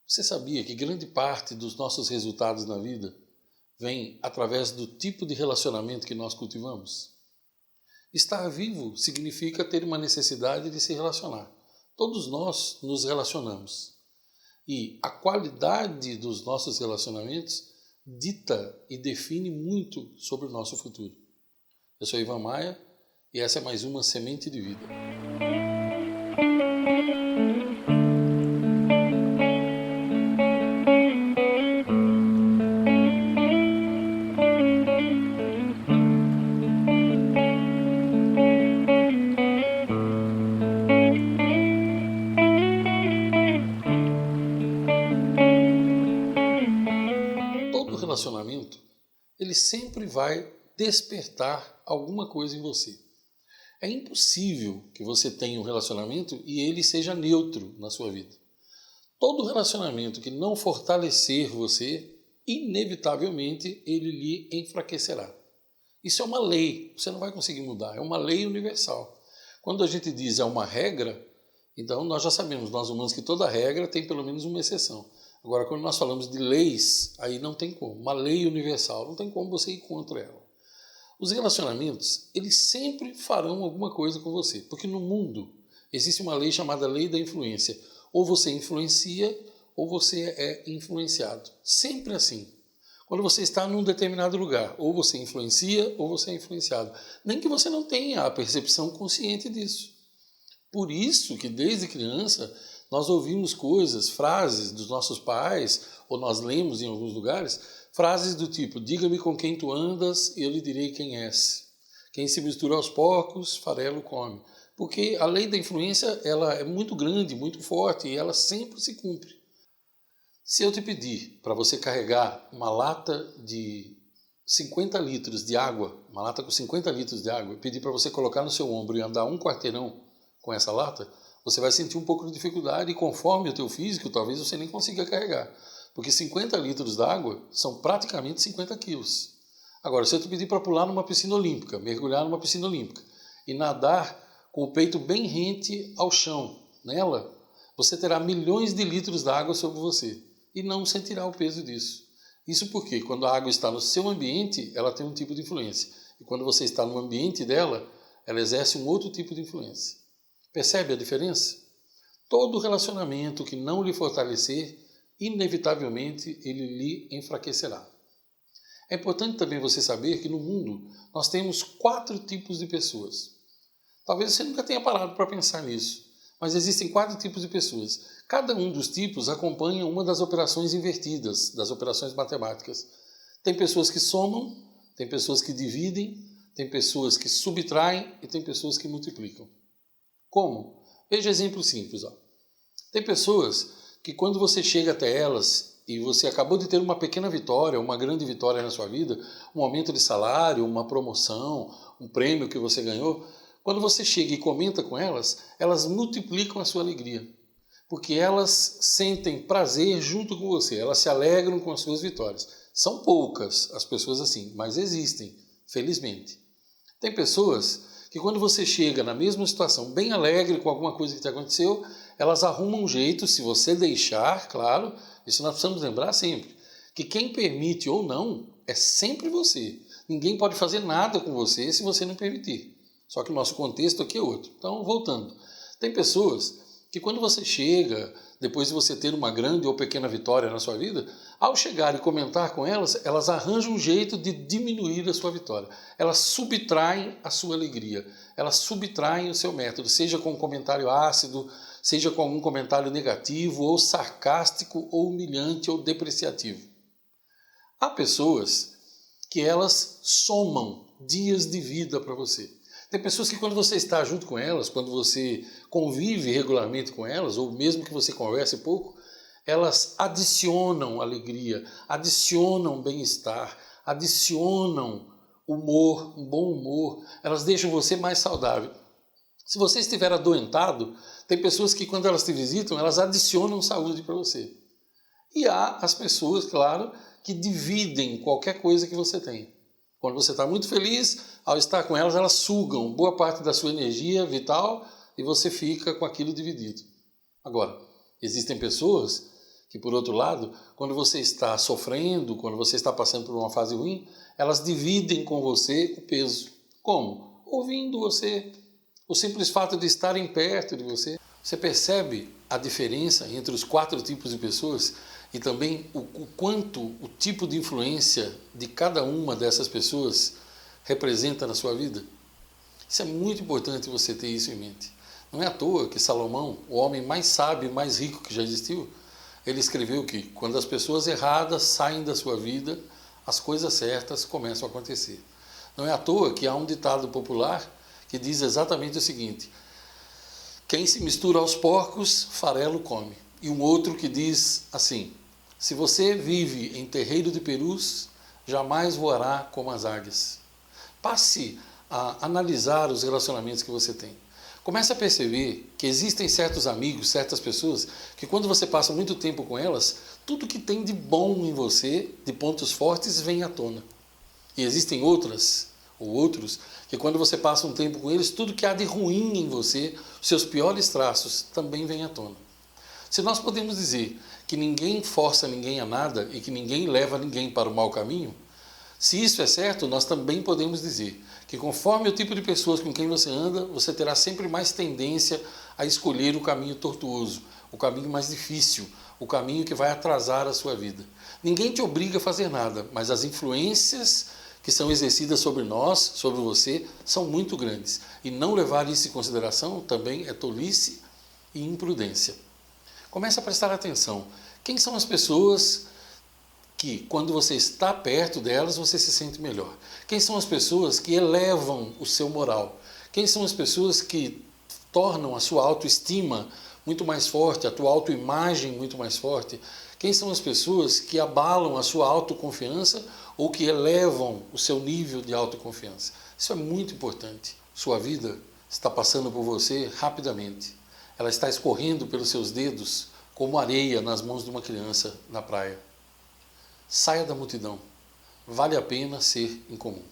Você sabia que grande parte dos nossos resultados na vida vem através do tipo de relacionamento que nós cultivamos? Estar vivo significa ter uma necessidade de se relacionar. Todos nós nos relacionamos. E a qualidade dos nossos relacionamentos dita e define muito sobre o nosso futuro. Eu sou Ivan Maia e essa é mais uma Semente de Vida. Todo relacionamento, ele sempre vai despertar alguma coisa em você. É impossível que você tenha um relacionamento e ele seja neutro na sua vida. Todo relacionamento que não fortalecer você, inevitavelmente ele lhe enfraquecerá. Isso é uma lei, você não vai conseguir mudar, é uma lei universal. Quando a gente diz é uma regra, então nós já sabemos, nós humanos, que toda regra tem pelo menos uma exceção. Agora, quando nós falamos de leis, aí não tem como. Uma lei universal, não tem como você ir contra ela. Os relacionamentos, eles sempre farão alguma coisa com você. Porque no mundo existe uma lei chamada lei da influência. Ou você influencia, ou você é influenciado. Sempre assim. Quando você está num determinado lugar, ou você influencia, ou você é influenciado. Nem que você não tenha a percepção consciente disso. Por isso que desde criança nós ouvimos coisas, frases dos nossos pais, ou nós lemos em alguns lugares, frases do tipo: diga-me com quem tu andas e eu lhe direi quem és. Quem se mistura aos porcos, farelo come. Porque a lei da influência ela é muito grande, muito forte e ela sempre se cumpre. Se eu te pedir para você carregar uma lata de 50 litros de água, uma lata com 50 litros de água, e pedir para você colocar no seu ombro e andar um quarteirão com essa lata, você vai sentir um pouco de dificuldade e conforme o teu físico, talvez você nem consiga carregar. Porque 50 litros d'água são praticamente 50 quilos. Agora, se eu te pedir para pular numa piscina olímpica, mergulhar numa piscina olímpica e nadar com o peito bem rente ao chão nela, você terá milhões de litros d'água sobre você e não sentirá o peso disso. Isso porque quando a água está no seu ambiente, ela tem um tipo de influência. E quando você está no ambiente dela, ela exerce um outro tipo de influência. Percebe a diferença? Todo relacionamento que não lhe fortalecer, inevitavelmente ele lhe enfraquecerá. É importante também você saber que no mundo nós temos 4 tipos de pessoas. Talvez você nunca tenha parado para pensar nisso, mas existem 4 tipos de pessoas. Cada um dos tipos acompanha uma das operações invertidas, das operações matemáticas. Tem pessoas que somam, tem pessoas que dividem, tem pessoas que subtraem e tem pessoas que multiplicam. Como? Veja exemplo simples. Tem pessoas que quando você chega até elas e você acabou de ter uma pequena vitória, uma grande vitória na sua vida, um aumento de salário, uma promoção, um prêmio que você ganhou, quando você chega e comenta com elas, elas multiplicam a sua alegria. Porque elas sentem prazer junto com você, elas se alegram com as suas vitórias. São poucas as pessoas assim, mas existem, felizmente. Tem pessoas que quando você chega na mesma situação, bem alegre com alguma coisa que te aconteceu, elas arrumam um jeito, se você deixar, claro, isso nós precisamos lembrar sempre, que quem permite ou não é sempre você. Ninguém pode fazer nada com você se você não permitir. Só que o nosso contexto aqui é outro. Então, voltando. Tem pessoas que quando você chega, depois de você ter uma grande ou pequena vitória na sua vida, ao chegar e comentar com elas, elas arranjam um jeito de diminuir a sua vitória. Elas subtraem a sua alegria, elas subtraem o seu método, seja com um comentário ácido, seja com algum comentário negativo, ou sarcástico, ou humilhante, ou depreciativo. Há pessoas que elas somam dias de vida para você. Tem pessoas que quando você está junto com elas, quando você convive regularmente com elas, ou mesmo que você converse pouco, elas adicionam alegria, adicionam bem-estar, adicionam humor, um bom humor, elas deixam você mais saudável. Se você estiver adoentado, tem pessoas que quando elas te visitam, elas adicionam saúde para você. E há as pessoas, claro, que dividem qualquer coisa que você tem. Quando você está muito feliz, ao estar com elas, elas sugam boa parte da sua energia vital e você fica com aquilo dividido. Agora, existem pessoas que, por outro lado, quando você está sofrendo, quando você está passando por uma fase ruim, elas dividem com você o peso. Como? Ouvindo você, o simples fato de estarem perto de você. Você percebe a diferença entre os 4 tipos de pessoas e também o quanto o tipo de influência de cada uma dessas pessoas representa na sua vida? Isso é muito importante você ter isso em mente. Não é à toa que Salomão, o homem mais sábio e mais rico que já existiu, ele escreveu que quando as pessoas erradas saem da sua vida, as coisas certas começam a acontecer. Não é à toa que há um ditado popular que diz exatamente o seguinte: quem se mistura aos porcos, farelo come. E um outro que diz assim: se você vive em terreiro de perus, jamais voará como as águias. Passe a analisar os relacionamentos que você tem. Comece a perceber que existem certos amigos, certas pessoas, que quando você passa muito tempo com elas, tudo que tem de bom em você, de pontos fortes, vem à tona. E existem outras, ou outros, que quando você passa um tempo com eles, tudo que há de ruim em você, os seus piores traços, também vem à tona. Se nós podemos dizer que ninguém força ninguém a nada e que ninguém leva ninguém para o mau caminho, se isso é certo, nós também podemos dizer que conforme o tipo de pessoas com quem você anda, você terá sempre mais tendência a escolher o caminho tortuoso, o caminho mais difícil, o caminho que vai atrasar a sua vida. Ninguém te obriga a fazer nada, mas as influências que são exercidas sobre nós, sobre você, são muito grandes. E não levar isso em consideração também é tolice e imprudência. Comece a prestar atenção. Quem são as pessoas que, quando você está perto delas, você se sente melhor? Quem são as pessoas que elevam o seu moral? Quem são as pessoas que tornam a sua autoestima muito mais forte, a tua autoimagem muito mais forte? Quem são as pessoas que abalam a sua autoconfiança ou que elevam o seu nível de autoconfiança? Isso é muito importante. Sua vida está passando por você rapidamente. Ela está escorrendo pelos seus dedos como areia nas mãos de uma criança na praia. Saia da multidão. Vale a pena ser incomum.